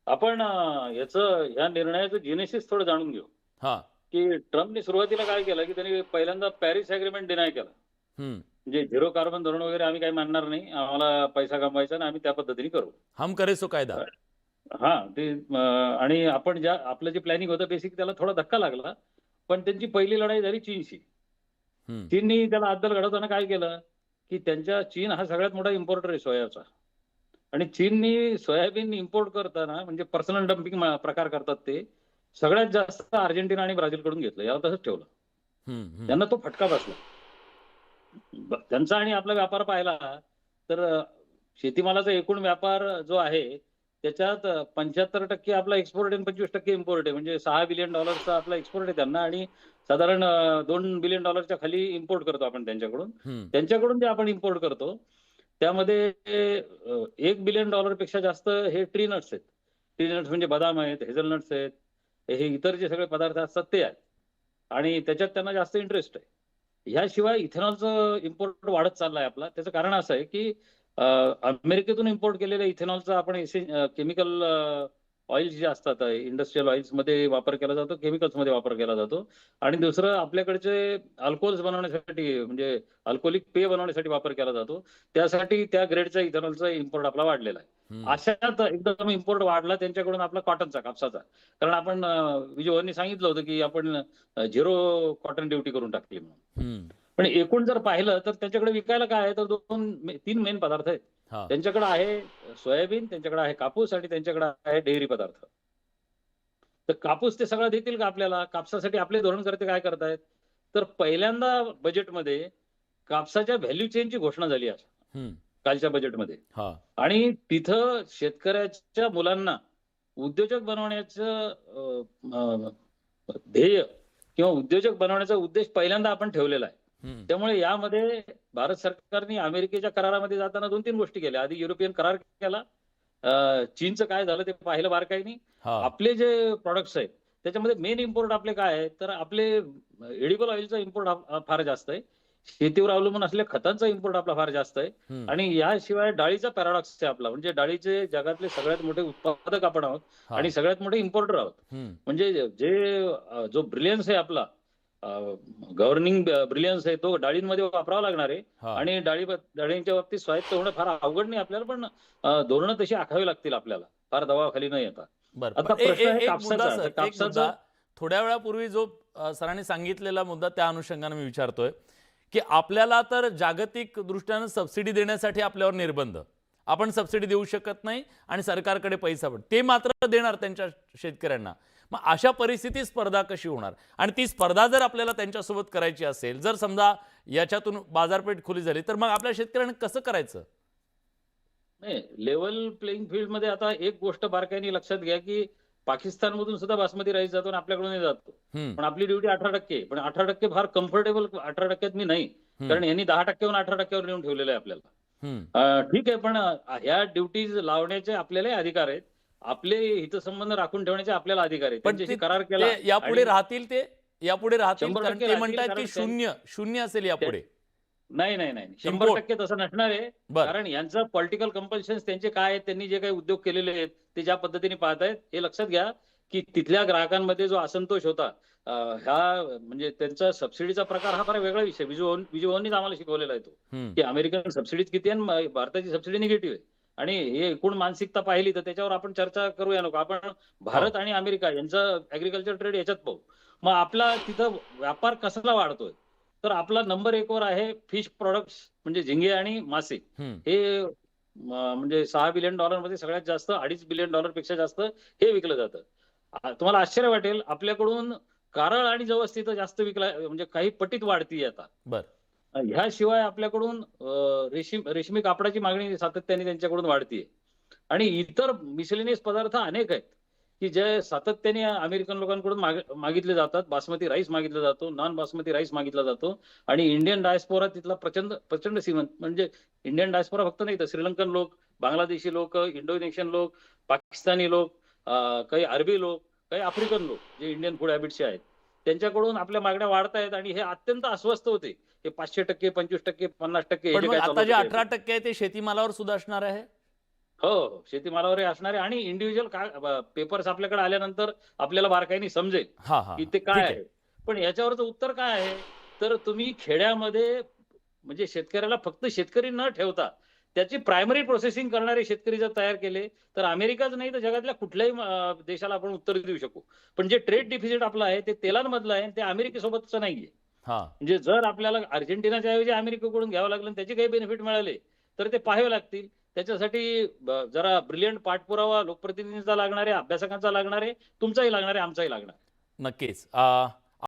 आपण याचं ह्या निर्णयाचं जेनेसिस थोडं जाणून घेऊ, हां. की ट्रम्पने सुरुवातीला काय केलं, की त्यांनी पहिल्यांदा पॅरिस अग्रीमेंट डिनाय केला. हं. म्हणजे झिरो कार्बन धोरण वगैरे आम्ही काही मानणार नाही. आम्हाला पैसा कमवायचा आणि आम्ही त्या पद्धतीने करू. हम करे सो कायदा. हां, ते आणि आपण आपलं जे प्लॅनिंग होतं बेसिक त्याला थोडा धक्का लागला. पण त्यांची पहिली लढाई झाली चीनशी. हं. चीननी त्याला अद्दल घडवताना काय केलं, की चीन हा सगळ्यात मोठा इम्पोर्टर आहे सोयाचा. आणि चीननी सोयाबीन इम्पोर्ट करताना म्हणजे पर्सनल डंपिंग प्रकार करतात ते. सगळ्यात जास्त अर्जेंटिना आणि ब्राझीलकडून घेतलं. याला तसंच ठेवलं. हं, हं. त्यांना तो फटका बसला. त्यांचा आणि आपला व्यापार पाहिला तर शेतीमालाचा एकूण व्यापार जो आहे, त्याच्यात 75% आपला एक्सपोर्ट आहे आणि 25% इम्पोर्ट आहे. म्हणजे $6 बिलियन आपला एक्सपोर्ट आहे त्यांना आणि साधारण $2 बिलियन खाली इम्पोर्ट करतो आपण त्यांच्याकडून. हं. त्यांच्याकडून जे आपण इम्पोर्ट करतो, त्यामध्ये $1 बिलियन पेक्षा जास्त हे ट्री नट्स आहेत. ट्री नट्स म्हणजे बदाम आहेत, हेझलनट्स आहेत. हे इतर जे सगळे पदार्थ असतात ते आहेत. आणि त्याच्यात त्यांना जास्त इंटरेस्ट आहे. ह्याशिवाय इथेनॉलचं इम्पोर्ट वाढत चाललाय आपला. त्याचं कारण असं आहे, की अमेरिकेतून इम्पोर्ट केलेल्या इथेनॉलचा आपण केमिकल ऑइल्स जे असतात इंडस्ट्रियल ऑइल्समध्ये वापर केला जातो, केमिकल्समध्ये वापर केला जातो. आणि दुसरं आपल्याकडचे अल्कोहोल्स बनवण्यासाठी म्हणजे अल्कोहोलिक पेय बनवण्यासाठी वापर केला जातो. त्यासाठी त्या ग्रेडचा इथेनॉलचा इम्पोर्ट आपला वाढलेला आहे. हं. अशात एकदम इम्पोर्ट वाढला त्यांच्याकडून आपला कॉटनचा, कापसाचा. कारण आपण विजयभाऊंनी सांगितलं होतं, की आपण झिरो कॉटन ड्युटी करून टाकली म्हणून. हं. पण एकूण जर पाहिलं तर त्याच्याकडे विकायला काय आहे तर 3 मेन पदार्थ आहेत. हां. त्यांच्याकडे आहे सोयाबीन, त्यांच्याकडे आहे कापूस आणि त्यांच्याकडे आहे डेअरी पदार्थ. तर कापूस ते सगळं देतील का आपल्याला? कापसासाठी आपले धोरणकर्ते काय करतायत? तर पहिल्यांदा बजेटमध्ये कापसाच्या व्हॅल्यू चेनची घोषणा झाली आहे हं. कालच्या बजेटमध्ये. हां. आणि तिथं शेतकऱ्याच्या मुलांना उद्योजक बनवण्याचं ध्येय किंवा उद्योजक बनवण्याचा उद्देश पहिल्यांदा आपण ठेवलेला आहे. हं. त्यामुळे यामध्ये भारत सरकारने अमेरिकेच्या करारामध्ये जाताना 2-3 गोष्टी केल्या. आधी युरोपियन करार केला. चीनचं काय झालं ते पाहिलं बारकाईने. हां. आपले जे प्रॉडक्ट्स आहेत, त्याच्यामध्ये मेन इम्पोर्ट आपले काय आहेत, तर आपले एडिबल ऑइलचा इम्पोर्ट फार जास्त आहे. शेतीवर अवलंबून असलेल्या खतांचा इम्पोर्ट आपला फार जास्त आहे. हं. आणि याशिवाय डाळीचा पॅराडॉक्स आहे आपला. म्हणजे डाळीचे जगातले सगळ्यात मोठे उत्पादक आपण आहोत आणि हां. सगळ्यात मोठे इम्पोर्टर आहोत. हं. म्हणजे जो ब्रिलियन्स आहे आपला गव्हर्निंग ब्रिलियन्स आहे तो डाळींमध्ये वापरावा लागणार आहे. हां. आणि डाळींच्या बाबतीत स्वायत्त होणं फार अवघड नाही आपल्याला, पण धोरणं तशी आखावी लागतील आपल्याला, फार दबावाखाली न येता. बरं. आता पण प्रश्न आहे एक मुद्दा कापसाचा. तर सर, एक मुद्दा कापसाचं थोड्या वेळापूर्वी जो सरांनी सांगितलेला मुद्दा त्या अनुषंगाने मी विचारतोय, की आपल्याला तर जागतिक दृष्ट्यानं सबसिडी देण्यासाठी आपल्यावर निर्बंध. आपण सबसिडी देऊ शकत नाही आणि सरकारकडे पैसा पण. ते मात्र देणार त्यांच्या शेतकऱ्यांना. मग अशा परिस्थितीत स्पर्धा कशी होणार? आणि ती स्पर्धा जर आपल्याला त्यांच्यासोबत करायची असेल, जर समजा याच्यातून बाजारपेठ खुली झाली, तर मग आपल्या शेतकऱ्यांना कसं करायचं? नाही, लेव्हल प्लेइंग फील्डमध्ये आता एक गोष्ट बारकाईने लक्षात घ्या, की पाकिस्तानमधून सुद्धा बासमती राईस जातो आणि आपल्याकडूनही जातो. हं. पण आपली ड्युटी 18% आहे. पण 18% फार कम्फर्टेबल 18% मी नाही. हं. कारण यांनी 10% वरून 18% वर नेऊन ठेवलेलं आहे आपल्याला. हं. ठीक आहे, पण ह्या ड्युटीज लावण्याचे आपल्यालाही अधिकार आहेत. आपले हितसंबंध राखून ठेवण्याचे आपल्याला अधिकार आहेत. पण त्यांच्याशी ते करार ते केला यापुढे आणि राहतील ते? यापुढे राहतील? कारण 100% ते राहतील, म्हणतायत की कारण शून्य असेल यापुढे. नाही, नाही, नाही. इम्पोर्ट. 100% तसं नसणार आहे. बरं. कारण यांचं पॉलिटिकल कंपल्शन्स त्यांचे काय आहेत, त्यांनी जे काही उद्योग केलेले आहेत, ते ज्या पद्धतीने पाहतायत, हे लक्षात घ्या, की तिथल्या ग्राहकांमध्ये जो असंतोष होता, म्हणजे त्यांचा सबसिडीचा प्रकार हा फार वेगळा विषय. विजूभाऊंनीच आम्हाला शिकवलेला आहे तो, हं. की अमेरिकन सबसिडीज किती आहे आणि भारताची सबसिडी निगेटिव्ह आहे. आणि हे एकूण मानसिकता पाहिली तर त्याच्यावर आपण चर्चा करूया नको. आपण हो. भारत आणि अमेरिका यांचं ॲग्रीकल्चर ट्रेड याच्यात पाहू. मग आपला तिथं व्यापार कसला वाढतोय? तर आपला नंबर 1 वर आहे फिश प्रॉडक्ट्स म्हणजे झिंगे आणि मासे. हं. हे म्हणजे $6 बिलियन मध्ये सगळ्यात जास्त, $2.5 बिलियन पेक्षा जास्त हे विकलं जातं. तुम्हाला आश्चर्य वाटेल, आपल्याकडून कारळ आणि जवस तिथं जास्त विकला म्हणजे काही पटीत वाढतीये आता. बरं. ह्याशिवाय आपल्याकडून रेशमी कापडाची मागणी सातत्याने त्यांच्याकडून वाढतीये. आणि इतर मिसेलेनियस पदार्थ अनेक आहेत, की जे सातत्याने अमेरिकन लोकांकडून मागितले जातात. बासमती राईस मागितला जातो, नॉन बासमती राईस मागितला जातो. आणि इंडियन डायस्पोरा तिथला प्रचंड प्रचंड श्रीमंत. म्हणजे इंडियन डायस्पोरा फक्त नाही तर श्रीलंकन लोक, बांगलादेशी लोक, इंडोनेशियन लोक, पाकिस्तानी लोक, काही अरबी लोक, काही आफ्रिकन लोक, जे इंडियन फूड हॅबिटचे आहेत. त्यांच्याकडून आपल्या मागण्या वाढतायत आणि हे अत्यंत अस्वस्थ होते. हे 500%, 25%, 50% हे पण जे मग काय चालू आता जे होतं ते. 18% आहे ते शेतीमालावर सुद्धा असणार आहे? हो, हो. शेतीमालावर असणारे आणि इंडिव्हिज्युअल पेपर्स आपल्याकडे आल्यानंतर आपल्याला बारकाईने समजेल, हां, हां, की हां. ते काय ठीक आहे. आहे. पण याच्यावरचं उत्तर काय आहे? तर तुम्ही खेड्यामध्ये म्हणजे शेतकऱ्याला फक्त शेतकरी न ठेवता त्याची प्रायमरी प्रोसेसिंग करणारे शेतकरी जर तयार केले, तर अमेरिकाच नाही तर जगातल्या कुठल्याही देशाला आपण उत्तर देऊ शकू. पण जे ट्रेड डिफिसिट आपलं आहे, ते तेलांमधलं आहे आणि ते अमेरिकेसोबतचं नाहीये. हां. म्हणजे जर आपल्याला अर्जेंटिनाच्या ऐवजी अमेरिकेकडून घ्यावं लागलं आणि त्याचे काही बेनिफिट मिळाले, तर ते पाहावे लागतील. त्याच्यासाठी जरा ब्रिलियंट पाठपुरावा लोकप्रतिनिधींचा लागणार आहे, अभ्यासकांचा लागणार आहे, तुमचाही लागणार आहे, आमचाही लागणार आहे. नक्कीच.